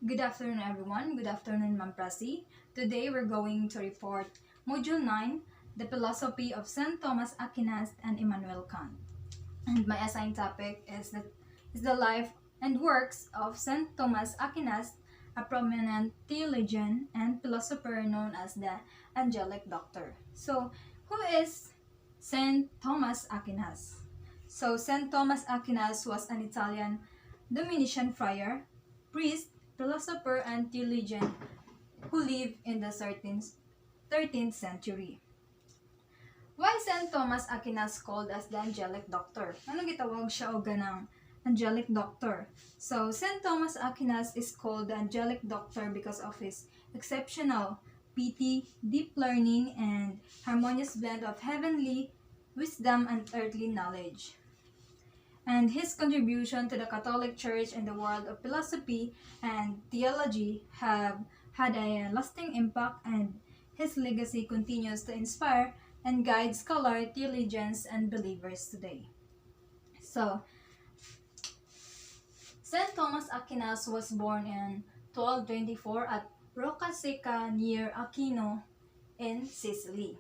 Good afternoon, everyone. Good afternoon, Ma'am Prasi. Today we're going to report Module 9, The Philosophy of St. Thomas Aquinas and Immanuel Kant. And my assigned topic is the life and works of St. Thomas Aquinas, a prominent theologian and philosopher known as the Angelic Doctor. So, who is St. Thomas Aquinas? So, St. Thomas Aquinas was an Italian Dominican friar, priest, philosopher, and theologian who lived in the 13th century. Why St. Thomas Aquinas called as the Angelic Doctor? Anong gitawag siya o ganang Angelic Doctor? So, St. Thomas Aquinas is called the Angelic Doctor because of his exceptional piety, deep learning, and harmonious blend of heavenly wisdom and earthly knowledge. And his contribution to the Catholic Church and the world of philosophy and theology have had a lasting impact, and his legacy continues to inspire and guide scholar, theologians, and believers today. So, St. Thomas Aquinas was born in 1224 at Roccasecca near Aquino in Sicily.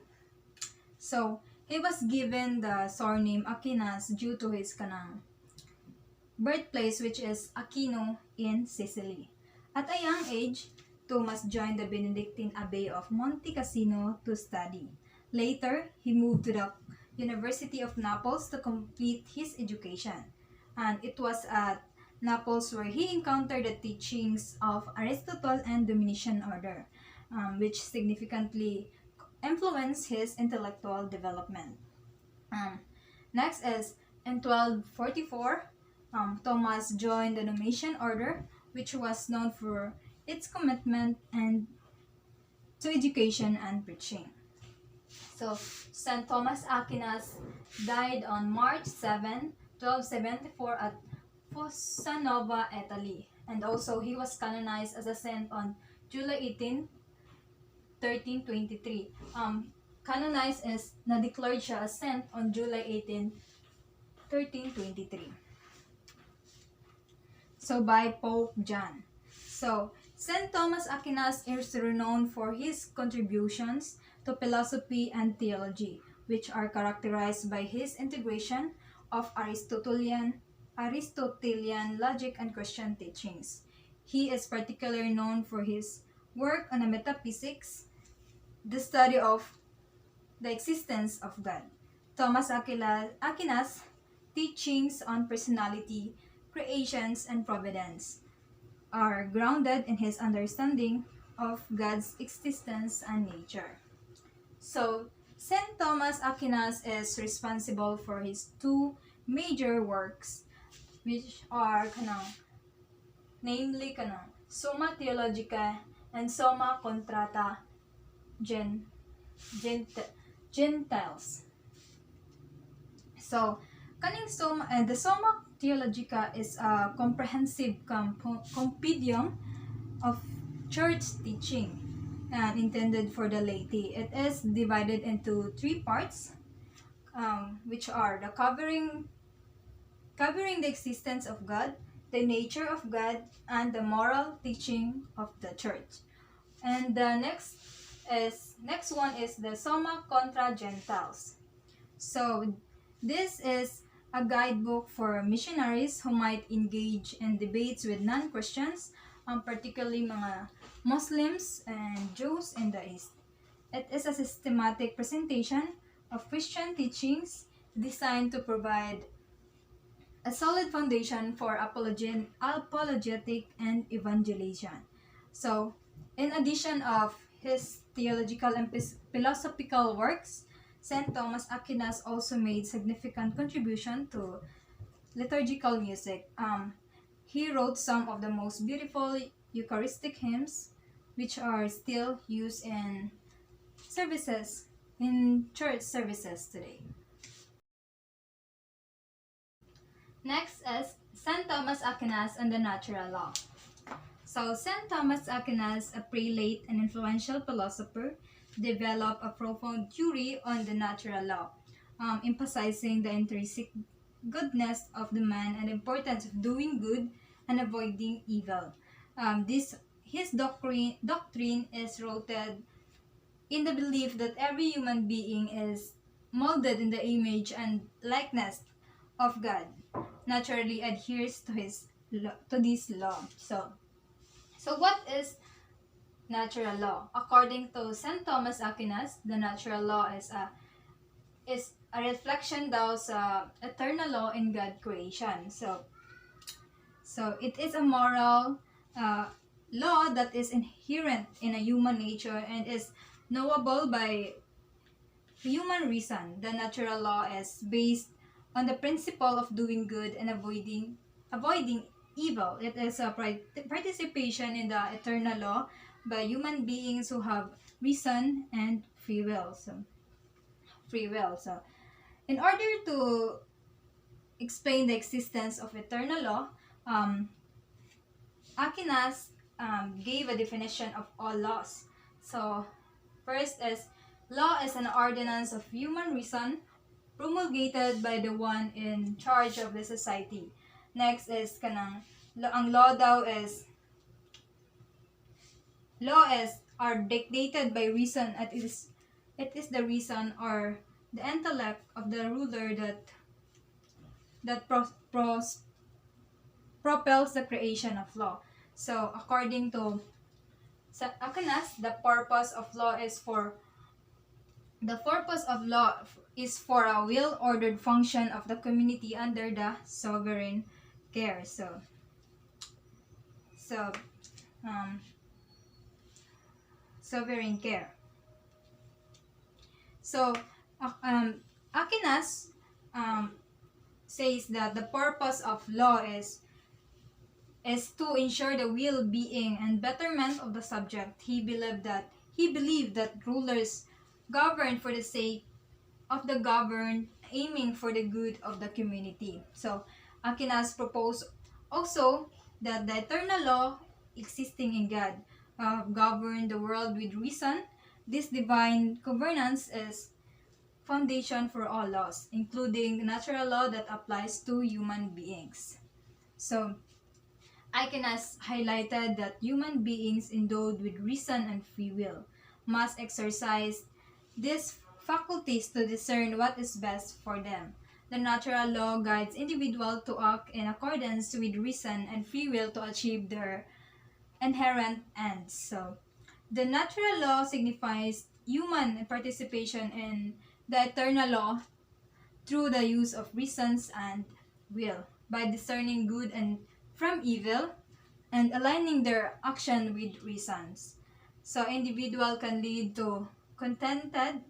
So, he was given the surname Aquinas due to his birthplace, which is Aquino in Sicily. At a young age, Thomas joined the Benedictine Abbey of Monte Cassino to study. Later, he moved to the University of Naples to complete his education. And it was at Naples where he encountered the teachings of Aristotle and Dominican order, which significantly influenced his intellectual development. Next is in 1244, Thomas joined the Dominican order, which was known for its commitment to education and preaching. So, St. Thomas Aquinas died on March 7, 1274 at Fossanova, Italy. And also, he was canonized as a saint on July 18, 1323. Canonized is na-declared siya as saint on July 18, 1323. So, by Pope John. So, St. Thomas Aquinas is renowned for his contributions to philosophy and theology, which are characterized by his integration of Aristotelian logic and Christian teachings. He is particularly known for his work on the metaphysics, the study of the existence of God. Thomas Aquinas' teachings on personality, creations, and providence are grounded in his understanding of God's existence and nature. So, St. Thomas Aquinas is responsible for his two major works, which are namely Summa Theologica and Summa Contrata Gentiles. So, the Summa Theologica is a comprehensive compendium of church teaching and intended for the laity. It is divided into three parts, which are the covering the existence of God, the nature of God, and the moral teaching of the church. And the next one is the Summa Contra Gentiles. So, this is a guidebook for missionaries who might engage in debates with non-Christians, particularly mga Muslims and Jews in the East. It is a systematic presentation of Christian teachings designed to provide a solid foundation for apologetic and evangelization. So, in addition of his theological and philosophical works, St. Thomas Aquinas also made significant contribution to liturgical music. He wrote some of the most beautiful Eucharistic hymns, which are still used in church services today. Next is St. Thomas Aquinas and the natural law. So, St. Thomas Aquinas, a prelate and influential philosopher, developed a profound theory on the natural law, emphasizing the intrinsic goodness of the man and the importance of doing good and avoiding evil. This his doctrine is rooted in the belief that every human being is molded in the image and likeness of God, naturally adheres to to this law. So what is natural law? According to Saint Thomas Aquinas, the natural law is a reflection daw sa eternal law in God creation. So it is a moral uh, law that is inherent in a human nature and is knowable by human reason. The natural law is based on the principle of doing good and avoiding evil. It is a participation in the eternal law by human beings who have reason and free will. So in order to explain the existence of eternal law, um, Aquinas gave a definition of all laws. So, first is, law is an ordinance of human reason promulgated by the one in charge of the society. Next is, ang law are dictated by reason at it is the reason or the intellect of the ruler that propels the creation of law. So, according to Aquinas, the purpose of law is for a well-ordered function of the community under the sovereign care. So sovereign care. So, Aquinas says that the purpose of law is to ensure the well-being and betterment of the subject. He believed that rulers govern for the sake of the governed, aiming for the good of the community. So, Aquinas proposed also that the eternal law existing in God govern the world with reason. This divine governance is foundation for all laws, including natural law that applies to human beings. So, Aquinas highlighted that human beings endowed with reason and free will must exercise these faculties to discern what is best for them. The natural law guides individuals to act in accordance with reason and free will to achieve their inherent ends. So, the natural law signifies human participation in the eternal law through the use of reasons and will, by discerning good and from evil and aligning their action with reasons. So, individual can lead to contented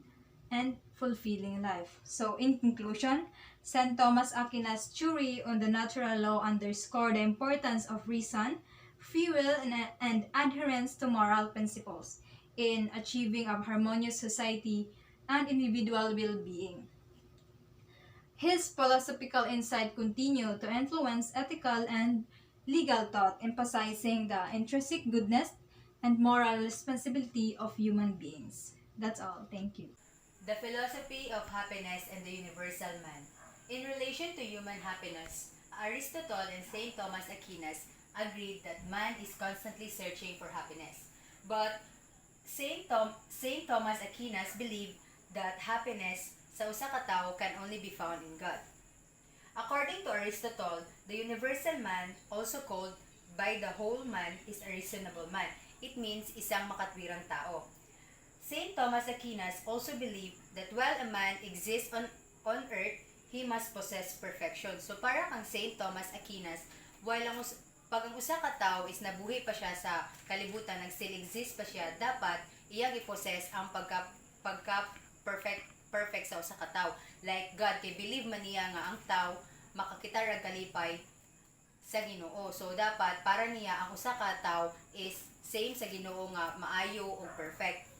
and fulfilling life. So, in conclusion, St. Thomas Aquinas' theory on the natural law underscored the importance of reason, free will, and adherence to moral principles in achieving a harmonious society and individual well-being. His philosophical insight continued to influence ethical and legal thought, emphasizing the intrinsic goodness and moral responsibility of human beings. That's all. Thank you. The philosophy of happiness and the universal man. In relation to human happiness, Aristotle and St. Thomas Aquinas agreed that man is constantly searching for happiness. But St. Thomas Aquinas believed that happiness sa usa ka tawo can only be found in God. According to Aristotle, the universal man, also called by the whole man, is a reasonable man. It means isang makatwirang tao. St. Thomas Aquinas also believed that while a man exists on earth, he must possess perfection. So para kang St. Thomas Aquinas, pag ang usa ka tawo is nabuhi pa siya sa kalibutan, nag-still exist pa siya, dapat iyang i-possess ang perfect sa usa ka tawo. Like God, kay believe man niya nga ang tawo makakita ra kalipay sa Ginoo. So dapat para niya ang usa ka tawo is same sa Ginoo nga maayo o perfect.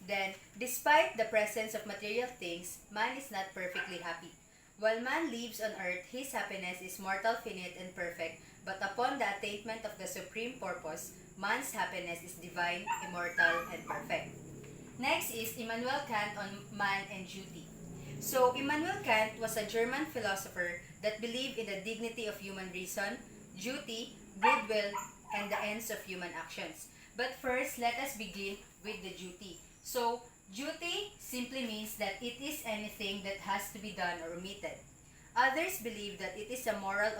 Then, despite the presence of material things, man is not perfectly happy. While man lives on earth, his happiness is mortal, finite, and perfect, but upon the attainment of the supreme purpose, man's happiness is divine, immortal, and perfect. Next is Immanuel Kant on man and duty. So, Immanuel Kant was a German philosopher that believed in the dignity of human reason, duty, goodwill, and the ends of human actions. But first, let us begin with the duty. So, duty simply means that it is anything that has to be done or omitted. Others believe that it is a moral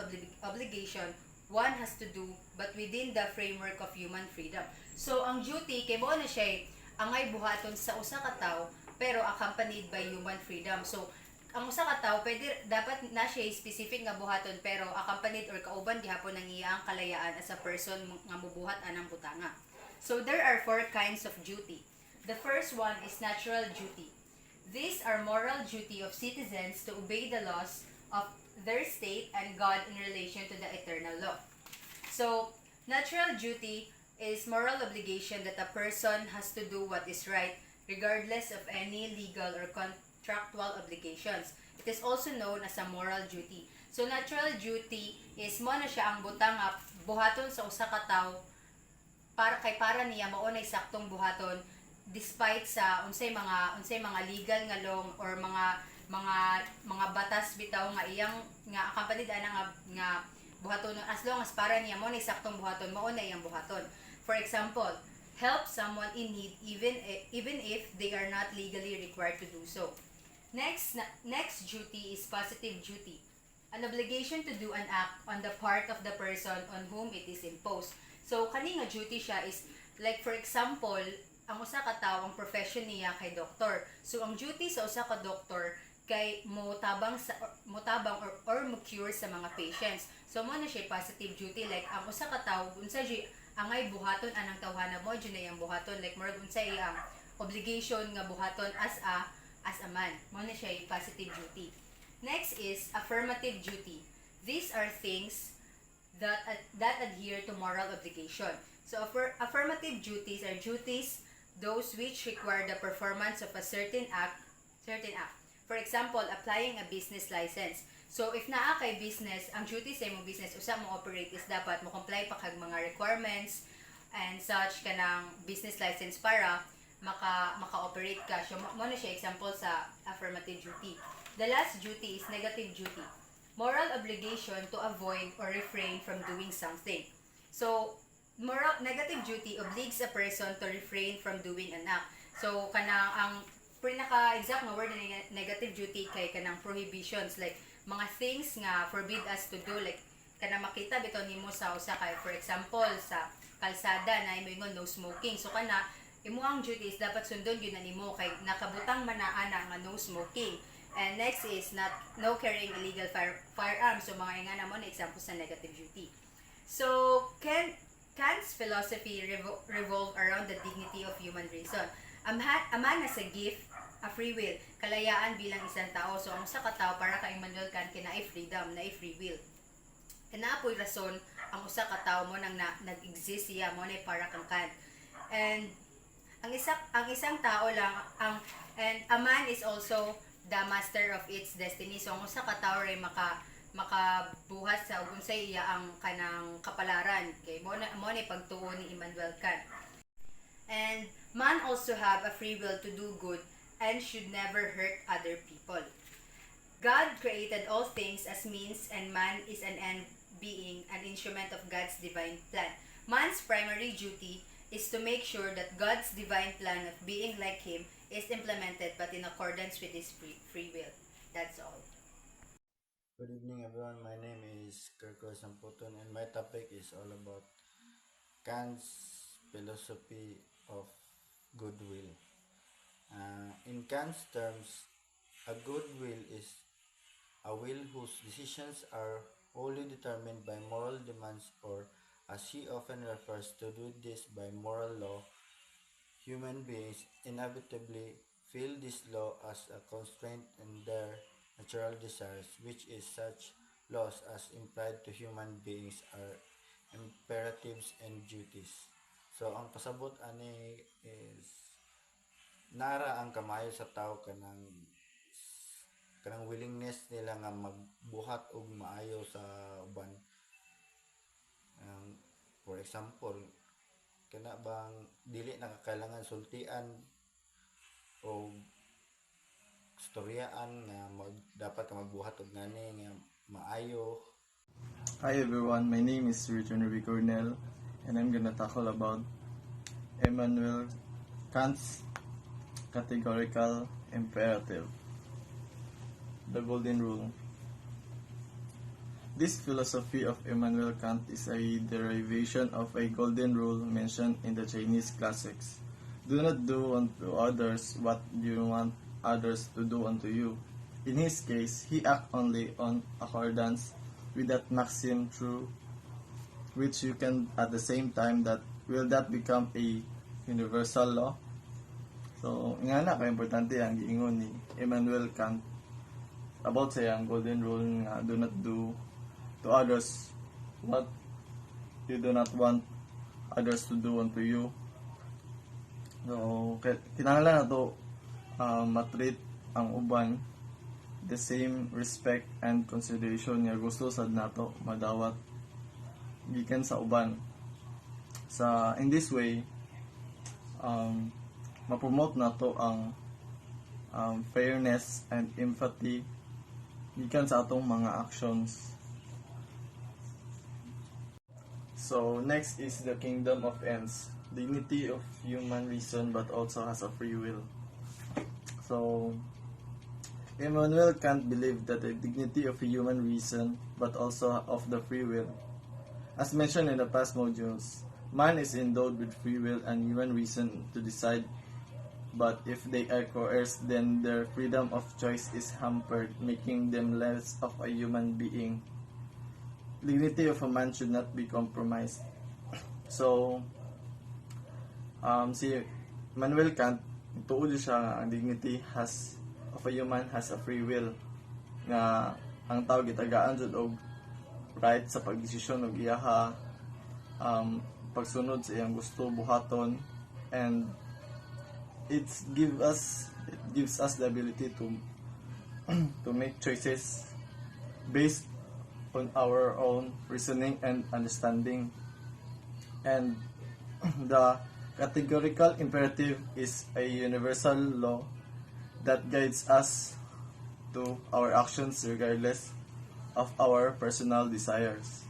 obligation one has to do but within the framework of human freedom. So ang duty kay mo na siya angay buhaton sa usa ka tawo pero accompanied by human freedom. So ang usa ka tawo pwede dapat na siya specific nga buhaton pero accompanied or kauban gihapon ng iyang kalayaan as a person nga mubuhat anang butanga. So there are four kinds of duty. The first one is natural duty. These are moral duty of citizens to obey the laws of their state and God in relation to the eternal law. So, natural duty is moral obligation that a person has to do what is right regardless of any legal or contractual obligations. It is also known as a moral duty. So, natural duty is mo na siya ang butang nga buhaton sa usa ka tawo para niya mao nay saktong buhaton despite sa unsay mga legal nga law or mga batas bitaw nga iyang nga accompanied ana nga buhaton as long as para niya mo na saktong buhaton mao na iyang buhaton. For example, help someone in need even if they are not legally required to do so. Next duty is positive duty. An obligation to do an act on the part of the person on whom it is imposed. So kani nga duty siya is like for example, ang usa ka tawo ang profession niya kay doktor. So ang duty sa usa ka doktor kay motabang or mo-cure sa mga patients. So mo na siya positive duty like ang usa ka tawo unsa jud angay buhaton anang tawhana mo jud na iyang buhaton like murag unsa iyang obligation nga buhaton as a man. Mo na siya positive duty. Next is affirmative duty. These are things that adhere to moral obligation. So affirmative duties are duties those which require the performance of a certain act. For example, applying a business license. So if naa kay business, ang duty sa imong business usa mo operate is dapat mo comply pa kag mga requirements and such kanang business license para maka-operate ka. So mo na siya example sa affirmative duty. The last duty is negative duty. Moral obligation to avoid or refrain from doing something. So negative duty obliges a person to refrain from doing an act. So kanang ang pinaka-exact nga word na negative duty kay kanang prohibitions like mga things nga forbid us to do like kanang makita bitaw nimo sa usa kay for example sa kalsada na imo ingon no smoking. So kana imo ang duty is dapat sundon gyud na nimo kay nakabutang man na ana nga no smoking. And next is no carrying illegal firearms. So mga ingana mo na example sa negative duty. So Kant's philosophy revolved around the dignity of human reason. A man has a gift, a free will, kalayaan bilang isang tao. So, ang usa ka tao para kay Immanuel Kant kinaay freedom, naay free will. Kanapoy rason ang usa ka tao mo nang nag-exist siya mo na para kang Kant. And ang isang tao lang and a man is also the master of its destiny. So, ang usa ka tao ray makabuhat sa unsay iya ang kanang kapalaran kay mo na pagtuo ni Immanuel Kant. And man also have a free will to do good and should never hurt other people. God created all things as means and man is an end being, an instrument of God's divine plan. Man's primary duty is to make sure that God's divine plan of being like him is implemented but in accordance with his free will. That's all. Good evening everyone, my name is Kirko Samputon and my topic is all about Kant's philosophy of goodwill. In Kant's terms, a good will is a will whose decisions are wholly determined by moral demands or, as he often refers to do this by moral law. Human beings inevitably feel this law as a constraint in their natural desires, which is such laws as implied to human beings are imperatives and duties. So ang pasabot ani is nara ang kamayo sa tao kanang willingness nila nga magbuhat og maayo sa uban. For example, kana bang dili nakakailangan sultian o storyaan nga dapat ka magbuhat og ngani nga maayo Hi everyone, my name is Richard Cornell, and I'm gonna tackle about Immanuel Kant's categorical imperative, the golden rule. This philosophy of Immanuel Kant is a derivation of a golden rule mentioned in the Chinese classics. Do not do unto others what you want others to do unto you. In his case, he acted only on accordance with that maxim through which you can at the same time that will that become a universal law. So nga na ka importante ang giingon ni Immanuel Kant about sa iyang golden rule nga do not do to others what you do not want others to do unto you. So kinahanglan na to matreat ang uban the same respect and consideration nga gusto sad nato madawat gikan sa uban. In this way, mapromote nato ang fairness and empathy gikan sa atong mga actions. So next is the kingdom of ends, dignity of human reason but also has a free will. So Immanuel Kant believed that the dignity of human reason but also of the free will. As mentioned in the past modules, man is endowed with free will and human reason to decide, but if they are coerced, then their freedom of choice is hampered, making them less of a human being. Dignity of a man should not be compromised. So, si Immanuel Kant, tuod siya nga ang dignity of a human has a free will, nga ang tao gitagaan jud og right sa pagdesisyon og iyaha pagsunod sa iyang gusto buhaton, and it gives us the ability to to make choices based on our own reasoning and understanding. And the categorical imperative is a universal law that guides us to our actions regardless of our personal desires.